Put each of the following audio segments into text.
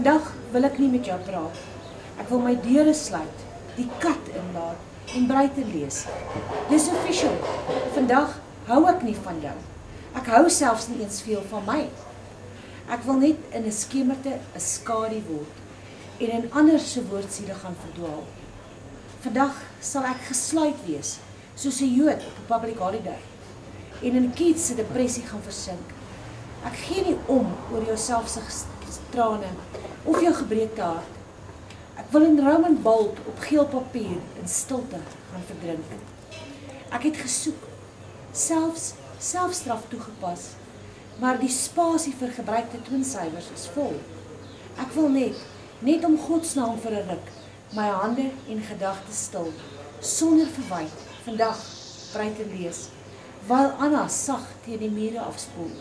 Vandag wil ek nie met jou praat. Ek wil my deure sluit, die kat inlaat en buite lees. Dis official. Vandag hou ek nie van jou. Ek hou selfs nie eens veel van my. Ek wil net in 'n skemerte 'n skadu word en in ander se woordsiele gaan verdwaal. Vandag sal ek gesluit wees, soos 'n Jood op 'n public holiday, en in Keats se depressie gaan versink. Ek gee nie om oor jou selfsug trane of jou gebreekte hart. Ek wil in Roman Bold op geel papier in stilte gaan verdrink. Ek het gesoek, selfs selfstraf toegepas, maar die spasie vir gebruikte toonsuiwers is vol. Ek wil net om Godsnaam vir 'n ruk, my hande en gedagtes stil, sonder verwyte, vandag buite lees, while Anna sag teen die mure afspoel.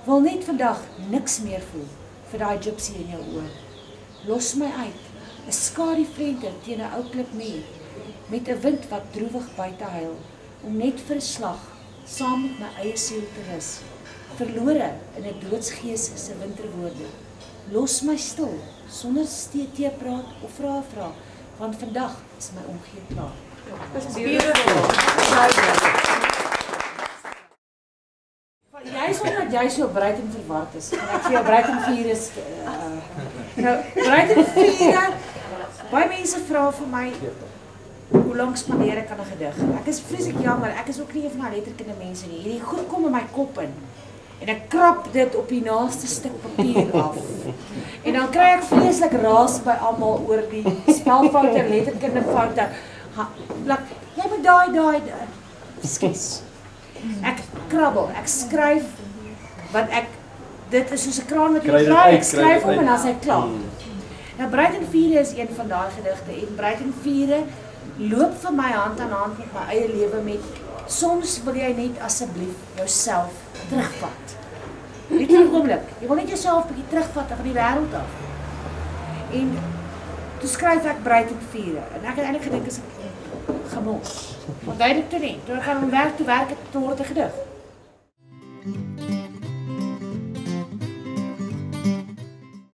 Wil net vandag niks meer voel vir daai gypsy in jou oor. Los my uit, 'n skadu venter teen 'n ou klipmuur, met 'n wind wat droewig buite huil, om net vir 'n slag saam met my eie siel te rus, verlore in 'n doodsgees se winterwoorde. Los my stil, sonder steetee praat of vra, want vandag is my omgee klaar. Dis beautiful. Jy is omdat jy so breed en verward is. En ek vir jou breed en vier is... nou, breed en vier... Baie mense vra vir my, hoe lang spandeer ek aan 'n gedig? Ek is vreeslik jammer, ek is ook nie een van die letterkunde mense nie. Hierdie goed kom in my kop in. En ek krap dit op die naaste stuk papier af. En dan kry ek vreeslik raas by almal oor die spelfoute, letterkunde foute. Jy moet daai, skus. Ek krabbel, ek skryf wat dit is soos 'n kraan wat jy draai, ek skryf hom en dan is hy klaar. Nou Breid en Viere is een van daai gedigte en Breid en Viere loop vir my hand aan hand met my eie lewe met soms wil jy net asseblief jouself terugvat. Net 'n oomblik. Jy wil net jouself 'n bietjie terugvat van die wêreld af. En toe skryf ek Breid en Viere en ek het eintlik gedink is ek gemors. Want duidelik toe nie. Toe ek gaan werk, toe werk ek tot 'n gedig.